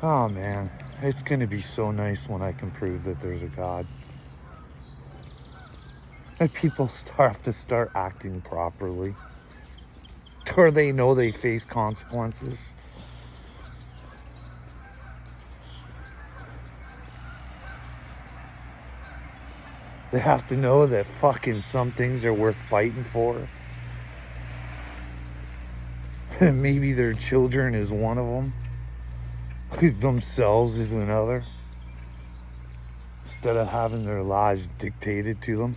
Oh man, it's gonna be so nice when I can prove that there's a God. And people have to start acting properly. Or they know they face consequences. They have to know that fucking some things are worth fighting for. And maybe their children is one of them. Themselves is another. Instead of having their lives dictated to them.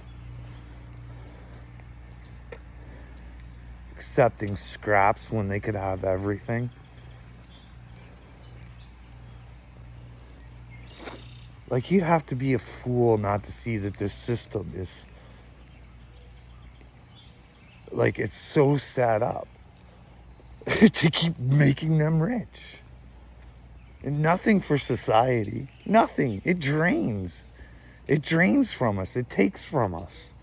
Accepting scraps when they could have everything. Like, you have to be a fool not to see that this system is, like, it's so set up to keep making them rich. And nothing for society. Nothing. It drains. It drains from us. It takes from us.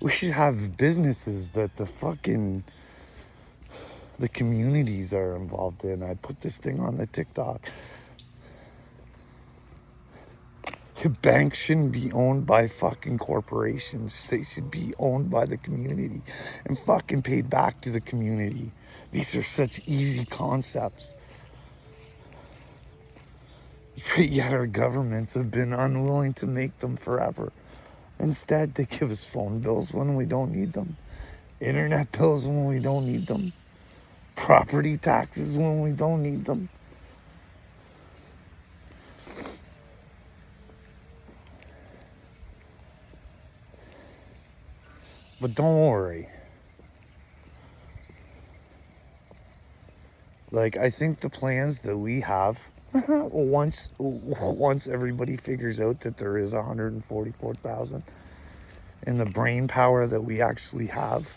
We should have businesses that the communities are involved in. I put this thing on the TikTok. Banks shouldn't be owned by fucking corporations. They should be owned by the community and fucking paid back to the community. These are such easy concepts. Yet our governments have been unwilling to make them forever. Instead, they give us phone bills when we don't need them, internet bills when we don't need them, property taxes when we don't need them. But don't worry. Like, I think the plans that we have, once everybody figures out that there is 144,000 and the brain power that we actually have,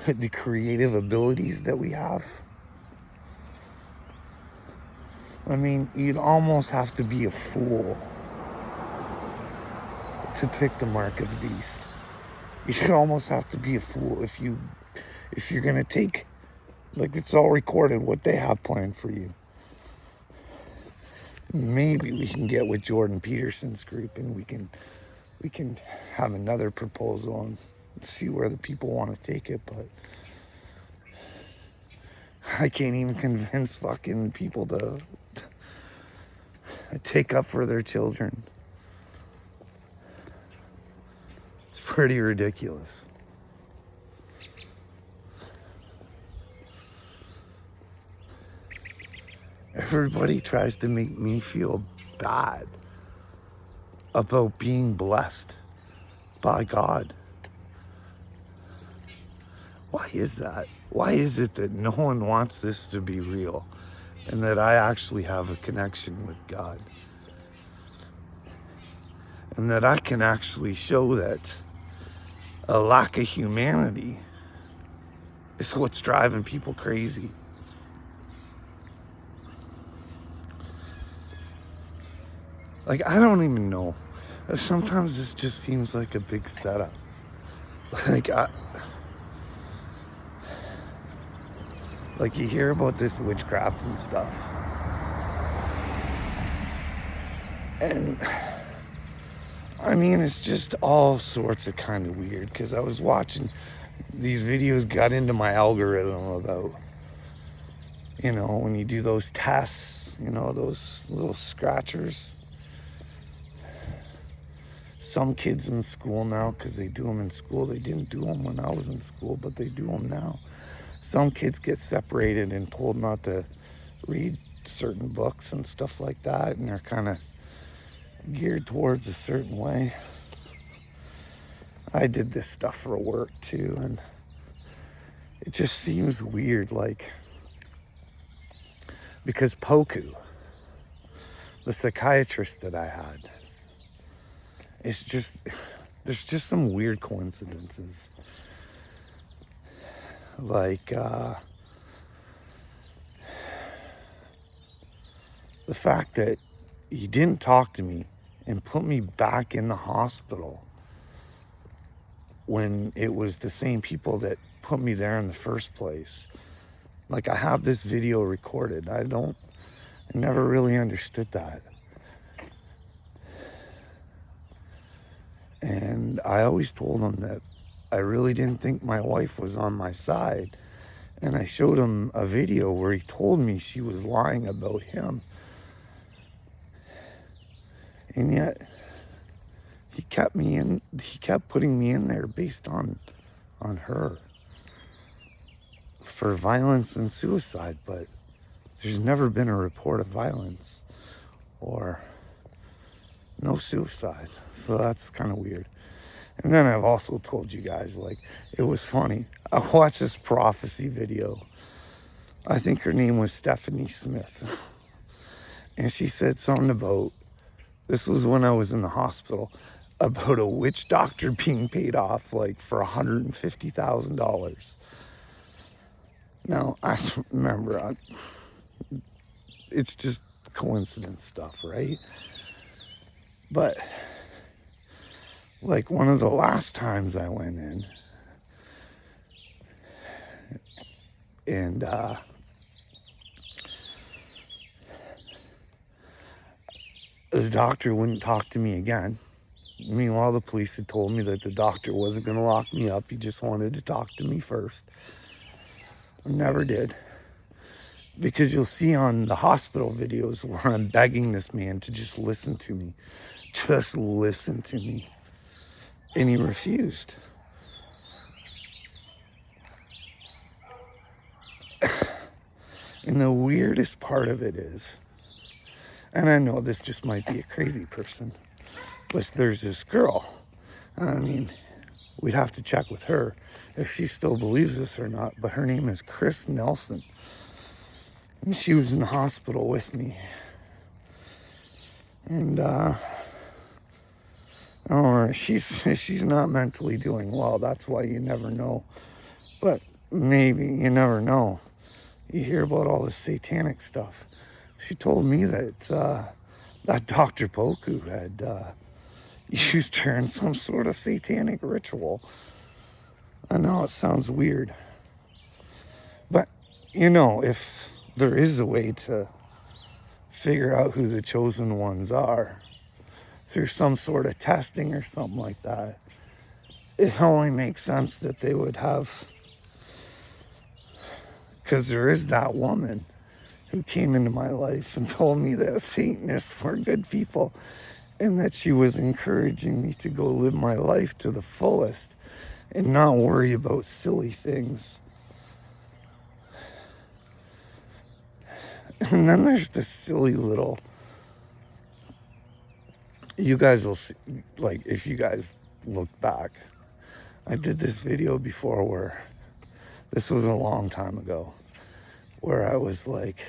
the creative abilities that we have, I mean, you'd almost have to be a fool to pick the mark of the beast. You'd almost have to be a fool if you're gonna take, like, it's all recorded what they have planned for you. Maybe we can get with Jordan Peterson's group and we can have another proposal and see where the people want to take it, but I can't even convince fucking people to take up for their children. It's pretty ridiculous. Everybody tries to make me feel bad about being blessed by God. Why is that? Why is it that no one wants this to be real and that I actually have a connection with God? And that I can actually show that a lack of humanity is what's driving people crazy. Like, I don't even know. Sometimes this just seems like a big setup. Like you hear about this witchcraft and stuff. And I mean, it's just all sorts of kind of weird because I was watching these videos, got into my algorithm about, when you do those tests, those little scratchers. Some kids in school now, because they do them in school, they didn't do them when I was in school, but they do them now. Some kids get separated and told not to read certain books and stuff like that, and they're kind of geared towards a certain way. I did this stuff for work too, and it just seems weird, like, because Poku, the psychiatrist that I had, it's just, there's just some weird coincidences. Like, the fact that he didn't talk to me and put me back in the hospital when it was the same people that put me there in the first place. Like, I have this video recorded. I never really understood that. And I always told him that I really didn't think my wife was on my side. And I showed him a video where he told me she was lying about him. And yet he kept putting me in there based on her for violence and suicide, but there's never been a report of violence or no suicide. So that's kind of weird. And then I've also told you guys, like, it was funny. I watched this prophecy video. I think her name was Stephanie Smith. And she said something about, this was when I was in the hospital, about a witch doctor being paid off like for $150,000. Now, I remember, it's just coincidence stuff, right? But like one of the last times I went in, and the doctor wouldn't talk to me again. Meanwhile, the police had told me that the doctor wasn't going to lock me up. He just wanted to talk to me first. I never did. Because you'll see on the hospital videos where I'm begging this man to just listen to me. Just listen to me. And he refused. And the weirdest part of it is, and I know this just might be a crazy person, but there's this girl. I mean, we'd have to check with her if she still believes this or not, but her name is Chris Nelson. And she was in the hospital with me. And she's not mentally doing well. That's why you never know. But maybe you never know. You hear about all this satanic stuff. She told me that that Dr. Poku had used her in some sort of satanic ritual. I know it sounds weird. But, you know, if there is a way to figure out who the chosen ones are through some sort of testing or something like that, it only makes sense that they would have, because there is that woman who came into my life and told me that Satanists were good people and that she was encouraging me to go live my life to the fullest and not worry about silly things. And then there's this silly little, you guys will see, like, if you guys look back, I did this video before where, this was a long time ago, where I was like,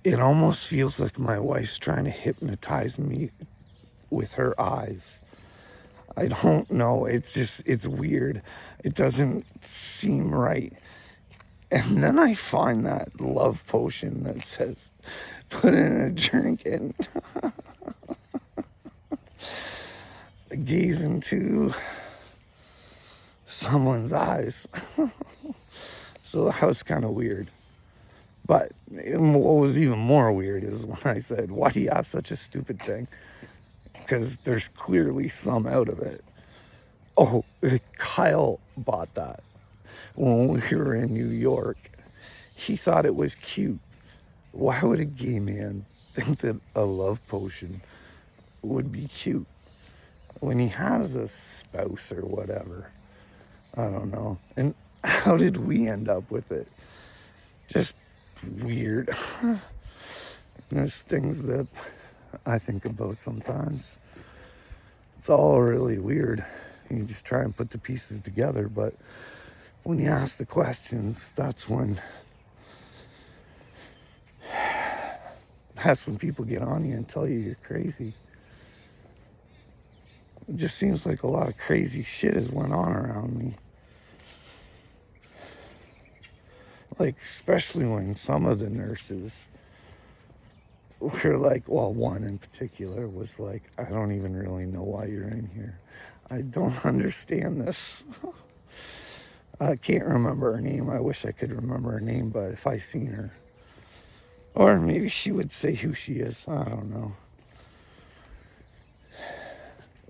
it almost feels like my wife's trying to hypnotize me with her eyes. I don't know, it's weird. It doesn't seem right. And then I find that love potion that says, put in a drink and gaze into someone's eyes. So that was kind of weird. But what was even more weird is when I said, why do you have such a stupid thing? Because there's clearly some out of it. Oh, Kyle bought that when we were in New York. He thought it was cute. Why would a gay man think that a love potion would be cute when he has a spouse or whatever? I don't know. And how did we end up with it? Just weird. There's things that I think about sometimes. It's all really weird. You just try and put the pieces together, but when you ask the questions, that's when people get on you and tell you you're crazy. It just seems like a lot of crazy shit has went on around me. Like, especially when some of the nurses were like, well, one in particular was like, I don't even really know why you're in here. I don't understand this. I can't remember her name. I wish I could remember her name, but if I seen her, or maybe she would say who she is. I don't know.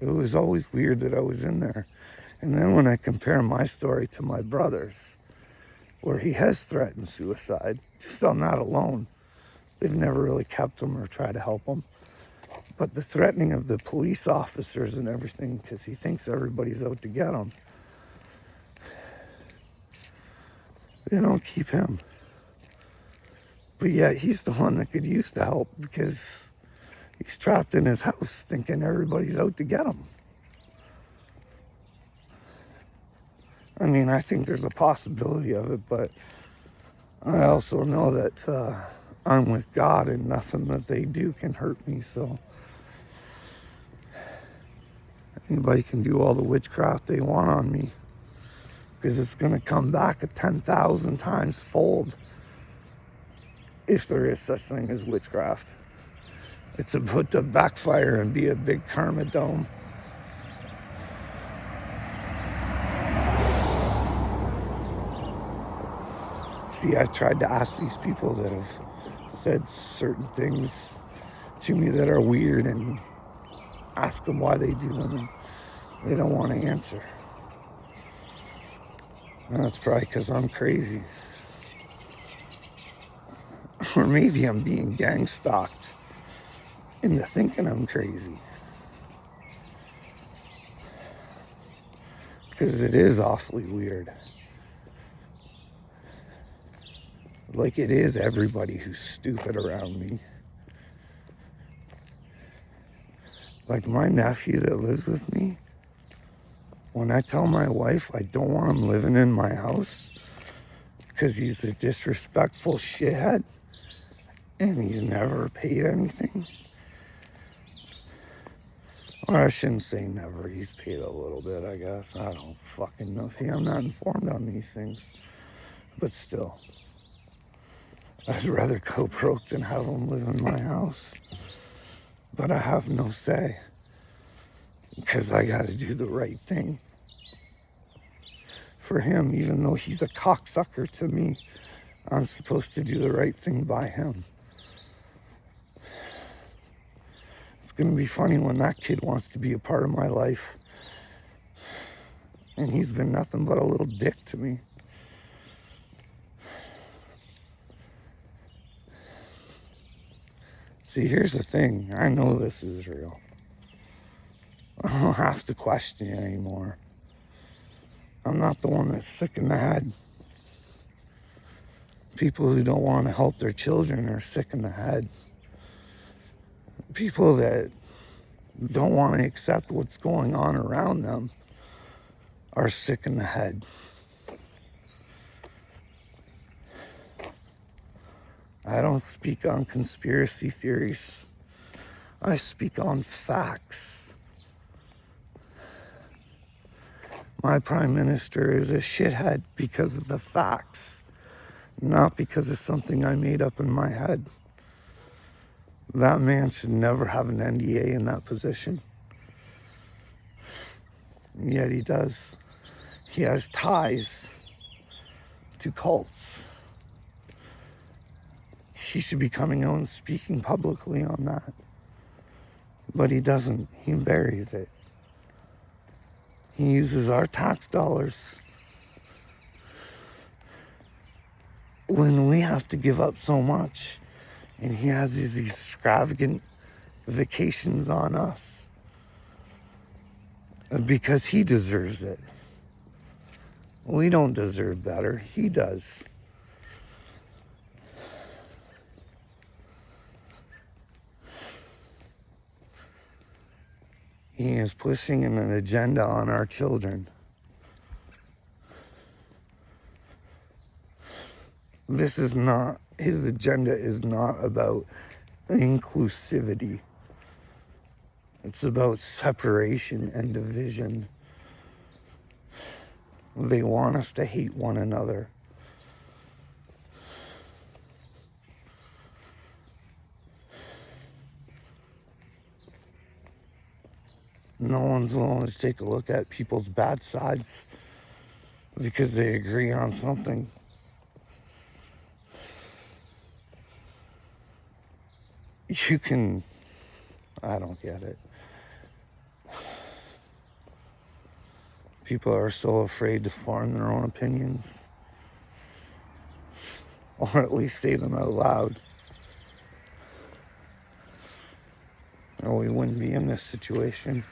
It was always weird that I was in there. And then when I compare my story to my brother's, where he has threatened suicide, just on that alone, they've never really kept him or tried to help him. But the threatening of the police officers and everything, because he thinks everybody's out to get him, they don't keep him. But yet he's the one that could use the help, because he's trapped in his house thinking everybody's out to get him. I mean, I think there's a possibility of it, but I also know that I'm with God and nothing that they do can hurt me. So anybody can do all the witchcraft they want on me, because it's going to come back at 10,000 times fold if there is such thing as witchcraft. It's about to backfire and be a big karma dome. See, I tried to ask these people that have said certain things to me that are weird and ask them why they do them, and they don't want to answer. And that's probably because I'm crazy. Or maybe I'm being gang stalked into thinking I'm crazy. Because it is awfully weird. Like it is everybody who's stupid around me. Like my nephew that lives with me, when I tell my wife I don't want him living in my house because he's a disrespectful shithead and he's never paid anything. Or I shouldn't say never, he's paid a little bit, I guess. I don't fucking know. See, I'm not informed on these things. But still, I'd rather go broke than have him live in my house. But I have no say, because I gotta do the right thing for him. Even though he's a cocksucker to me, I'm supposed to do the right thing by him. It's gonna be funny when that kid wants to be a part of my life, and he's been nothing but a little dick to me. See, here's the thing. I know this is real. I don't have to question it anymore. I'm not the one that's sick in the head. People who don't want to help their children are sick in the head. People that don't want to accept what's going on around them are sick in the head. I don't speak on conspiracy theories. I speak on facts. My prime minister is a shithead because of the facts, not because of something I made up in my head. That man should never have an NDA in that position. And yet he does. He has ties to cults. He should be coming out and speaking publicly on that. But he doesn't. He buries it. He uses our tax dollars when we have to give up so much. And he has these extravagant vacations on us because he deserves it. We don't deserve better. He does. He is pushing an agenda on our children. This is not, his agenda is not about inclusivity. It's about separation and division. They want us to hate one another. No one's willing to take a look at people's bad sides because they agree on something. I don't get it. People are so afraid to form their own opinions, or at least say them out loud, or we wouldn't be in this situation.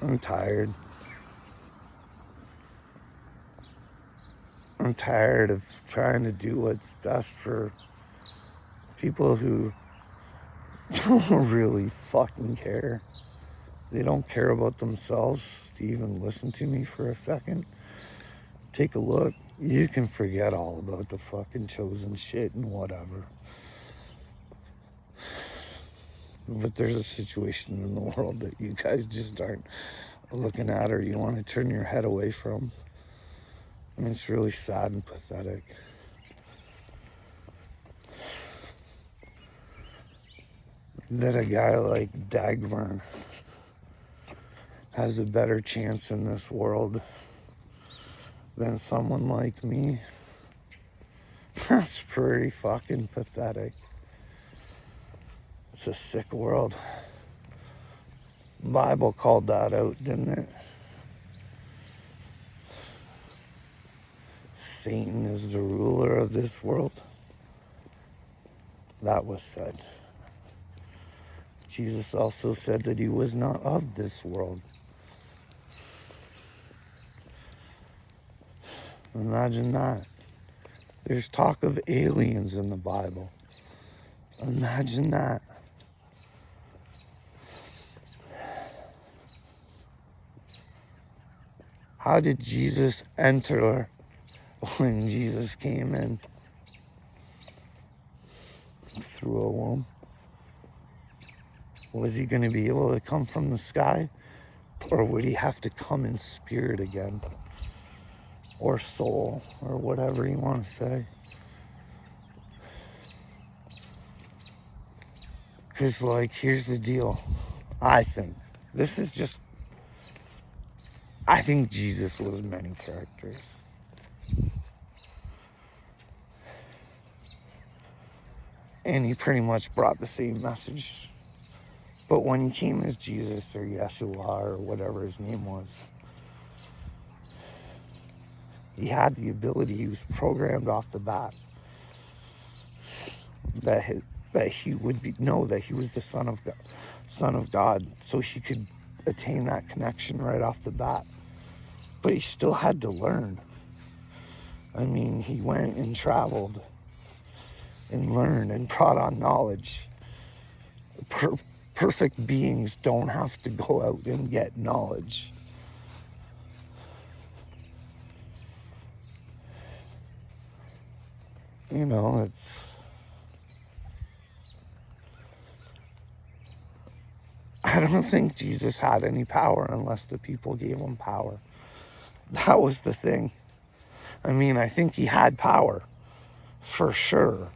I'm tired. I'm tired of trying to do what's best for people who don't really fucking care. They don't care about themselves to even listen to me for a second. Take a look. You can forget all about the fucking chosen shit and whatever. But there's a situation in the world that you guys just aren't looking at, or you want to turn your head away from. And it's really sad and pathetic. That a guy like Dagmar has a better chance in this world than someone like me. That's pretty fucking pathetic. It's a sick world. The Bible called that out, didn't it? Satan is the ruler of this world. That was said. Jesus also said that he was not of this world. Imagine that. There's talk of aliens in the Bible. Imagine that. How did Jesus enter when Jesus came in? Through a womb. Was he going to be able to come from the sky? Or would he have to come in spirit again? Or soul, or whatever you want to say. Because, like, here's the deal. I think Jesus was many characters. And he pretty much brought the same message. But when he came as Jesus or Yeshua or whatever his name was, he had the ability, he was programmed off the bat that he would know that he was the Son of God, so he could attain that connection right off the bat. But he still had to learn. I mean, he went and traveled and learned and brought on knowledge. Perfect beings don't have to go out and get knowledge. You know, I don't think Jesus had any power unless the people gave him power. That was the thing. I mean, I think he had power, for sure.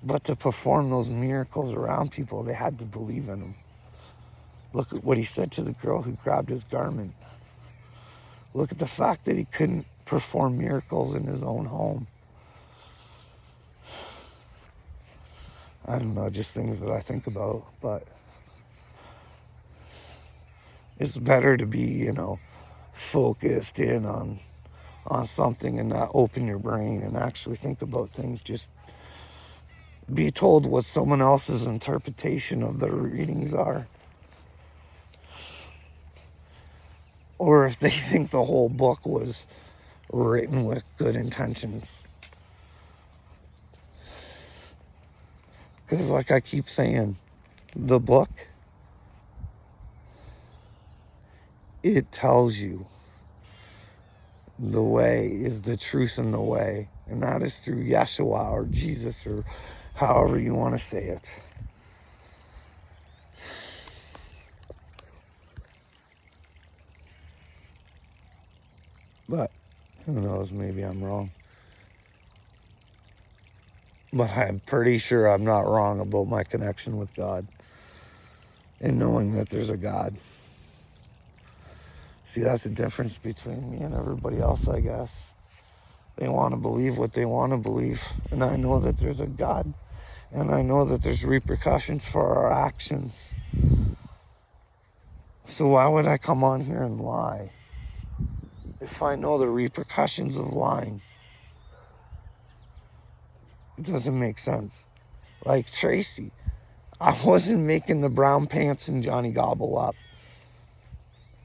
But to perform those miracles around people, they had to believe in him. Look at what he said to the girl who grabbed his garment. Look at the fact that he couldn't perform miracles in his own home. I don't know, just things that I think about, but it's better to be, focused in on something and not open your brain and actually think about things. Just be told what someone else's interpretation of the readings are. Or if they think the whole book was written with good intentions. Because like I keep saying, the book, it tells you the way is the truth and the way. And that is through Yeshua or Jesus or however you want to say it. But who knows, maybe I'm wrong. But I'm pretty sure I'm not wrong about my connection with God and knowing that there's a God. See, that's the difference between me and everybody else, I guess. They want to believe what they want to believe. And I know that there's a God. And I know that there's repercussions for our actions. So why would I come on here and lie if I know the repercussions of lying? It doesn't make sense. Like Tracy, I wasn't making the brown pants and Johnny Gobble up.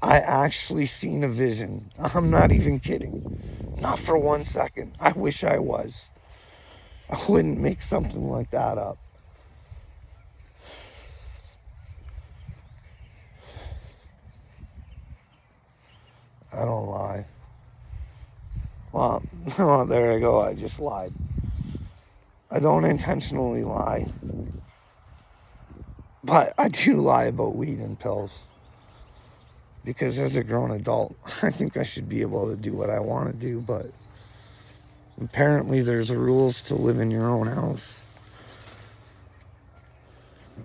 I actually seen a vision. I'm not even kidding. Not for 1 second. I wish I was. I wouldn't make something like that up. I don't lie. Well, there I go. I just lied. I don't intentionally lie. But I do lie about weed and pills. Because as a grown adult, I think I should be able to do what I want to do. But apparently there's rules to live in your own house.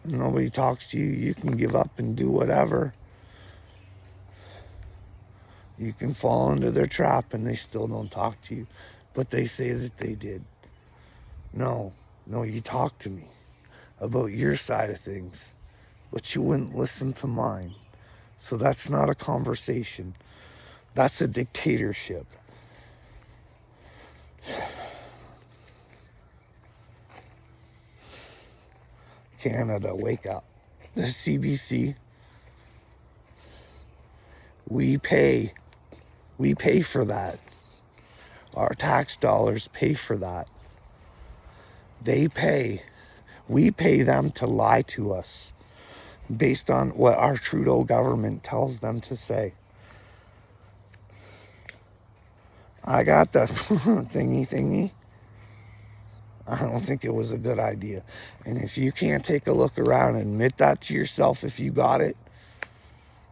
Nobody talks to you. You can give up and do whatever. You can fall into their trap and they still don't talk to you. But they say that they did. No, you talk to me about your side of things, but you wouldn't listen to mine. So that's not a conversation. That's a dictatorship. Canada, wake up. The CBC, we pay for that. Our tax dollars pay for that. They pay. We pay them to lie to us based on what our Trudeau government tells them to say. I got the thingy. I don't think it was a good idea. And if you can't take a look around and admit that to yourself, if you got it,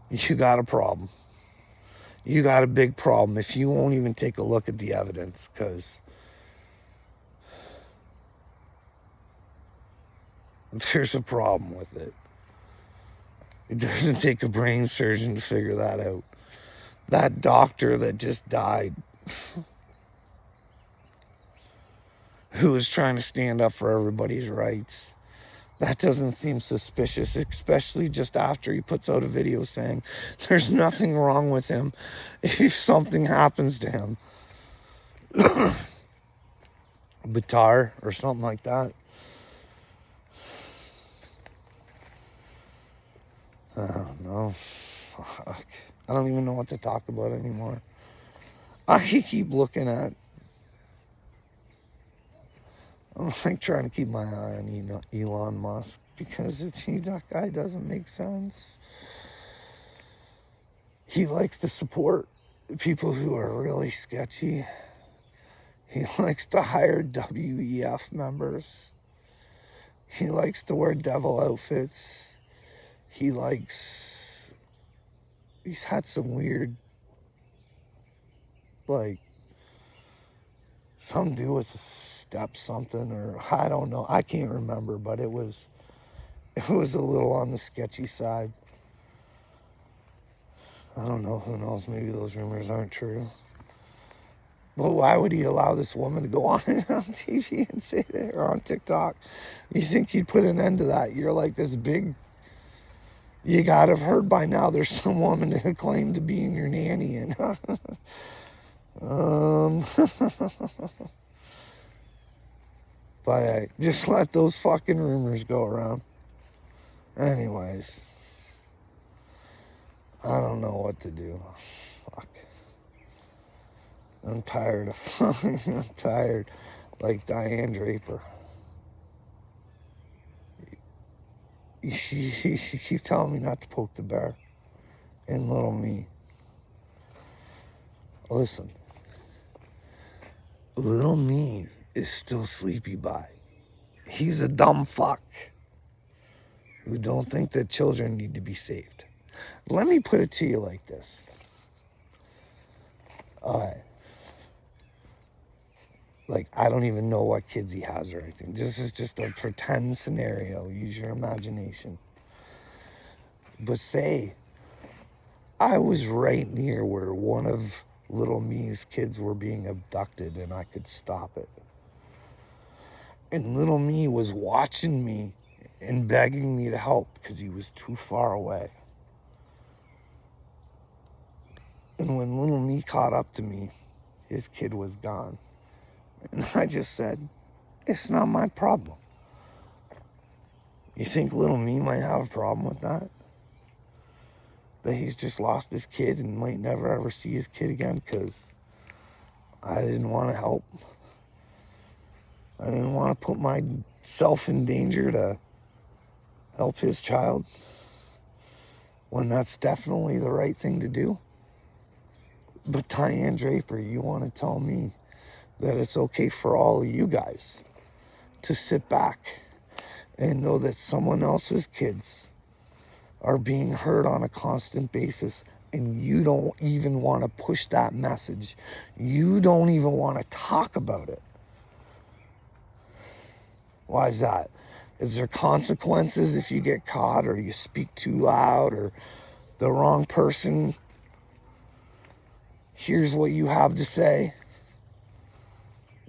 you got a problem. You got a big problem if you won't even take a look at the evidence, because there's a problem with it. It doesn't take a brain surgeon to figure that out. That doctor that just died, who was trying to stand up for everybody's rights, that doesn't seem suspicious, especially just after he puts out a video saying there's nothing wrong with him if something happens to him. Batar or something like that. I don't know. Fuck. I don't even know what to talk about anymore. I keep looking at, I'm like trying to keep my eye on Elon Musk, because that guy doesn't make sense. He likes to support people who are really sketchy. He likes to hire WEF members. He likes to wear devil outfits. He's had some weird, like, something to do with a step something, or I don't know. I can't remember, but it was a little on the sketchy side. I don't know. Who knows? Maybe those rumors aren't true. But why would he allow this woman to go on TV and say that, or on TikTok? You think he'd put an end to that? You're like this big. You gotta have heard by now there's some woman who claimed to be your nanny, and but just let those fucking rumors go around. Anyways, I don't know what to do. Fuck. I'm tired of I'm tired, like Diane Draper. You keep telling me not to poke the bear. And little me. Listen. Little me is still sleepy by. He's a dumb fuck who don't think that children need to be saved. Let me put it to you like this. Like, I don't even know what kids he has or anything. This is just a pretend scenario. Use your imagination. But say I was right near where one of little me's kids were being abducted and I could stop it. And little me was watching me and begging me to help because he was too far away. And when little me caught up to me, his kid was gone. And I just said, it's not my problem. You think little me might have a problem with that? That he's just lost his kid and might never ever see his kid again because I didn't want to help. I didn't want to put myself in danger to help his child when that's definitely the right thing to do. But Tyann Draper, you want to tell me that it's okay for all of you guys to sit back and know that someone else's kids are being hurt on a constant basis, and you don't even want to push that message. You don't even want to talk about it. Why is that? Is there consequences if you get caught or you speak too loud or the wrong person hears what you have to say?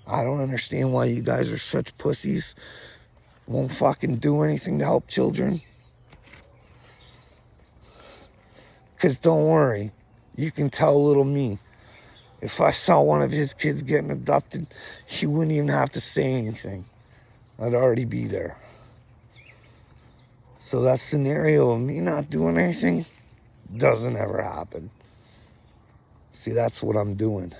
I don't understand why you guys are such pussies. Won't fucking do anything to help children. Because don't worry, you can tell little me, if I saw one of his kids getting abducted, he wouldn't even have to say anything. I'd already be there. So that scenario of me not doing anything doesn't ever happen. See, that's what I'm doing.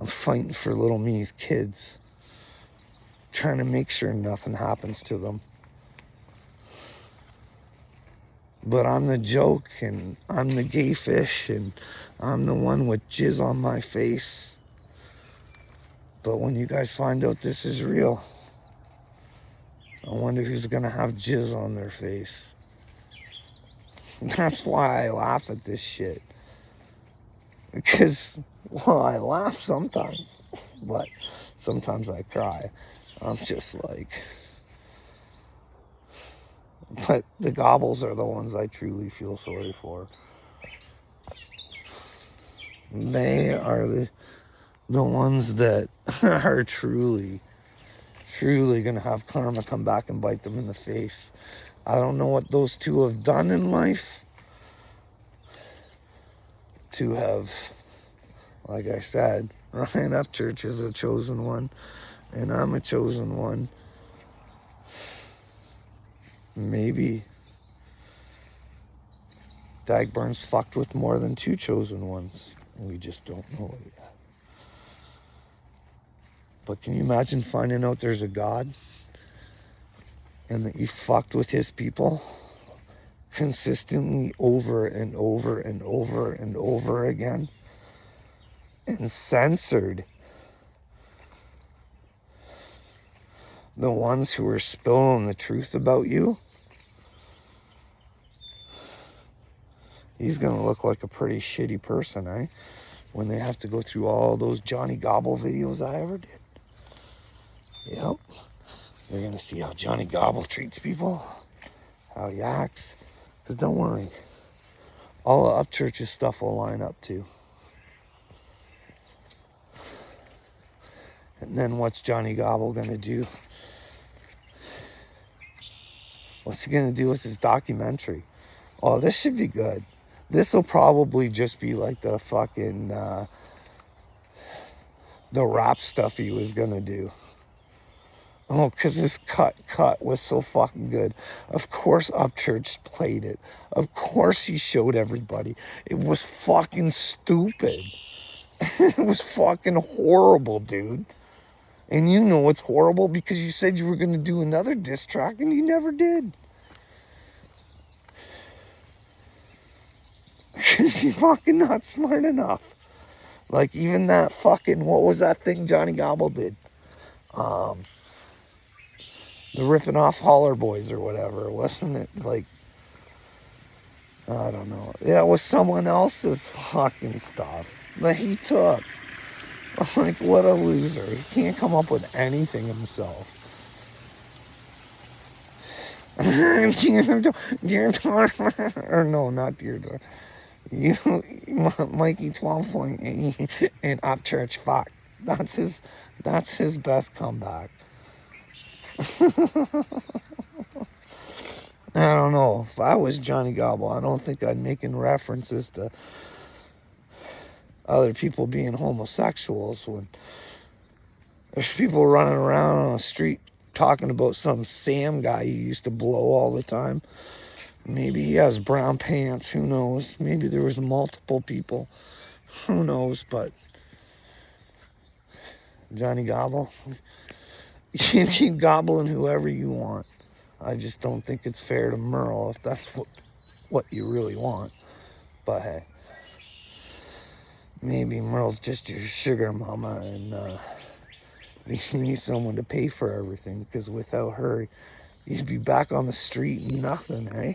I'm fighting for little me's kids, trying to make sure nothing happens to them. But I'm the joke, and I'm the gay fish, and I'm the one with jizz on my face. But when you guys find out this is real, I wonder who's gonna have jizz on their face. That's why I laugh at this shit. Because, well, I laugh sometimes, but sometimes I cry. I'm just like... But the gobbles are the ones I truly feel sorry for. They are the ones that are truly going to have karma come back and bite them in the face. I don't know what those two have done in life to have, like I said, Ryan Upchurch is a chosen one, and I'm a chosen one. Maybe Dagburn's fucked with more than two chosen ones. We just don't know it yet. But can you imagine finding out there's a God and that you fucked with his people consistently over and over and over and over again and censored the ones who are spilling the truth about you? He's going to look like a pretty shitty person, eh? When they have to go through all those Johnny Gobble videos I ever did. Yep. They're going to see how Johnny Gobble treats people, how he acts. Because don't worry, all of Upchurch's stuff will line up too. And then what's Johnny Gobble going to do? What's he going to do with his documentary? Oh, this should be good. This will probably just be like the fucking, the rap stuff he was going to do. Oh, because his cut was so fucking good. Of course Upchurch played it. Of course he showed everybody. It was fucking stupid. It was fucking horrible, dude. And you know it's horrible because you said you were going to do another diss track and you never did. Because you're fucking not smart enough. Like even that fucking, what was that thing Johnny Gobble did? The ripping off Holler Boys or whatever, wasn't it? Like, I don't know. Yeah, it was someone else's fucking stuff. that he took. Like, what a loser. He can't come up with anything himself. Dear, or no, not Dear. You, Mikey 12.8 and Up Church Fuck. That's his best comeback. I don't know. If I was Johnny Gobble, I don't think I'd making references to other people being homosexuals when there's people running around on the street talking about some Sam guy you used to blow all the time. Maybe he has brown pants. Who knows? Maybe there was multiple people. Who knows? But Johnny Gobble, you can keep gobbling whoever you want. I just don't think it's fair to Merle if that's what you really want. But hey, maybe Merle's just your sugar mama and you need someone to pay for everything, because without her, you'd be back on the street and nothing, eh?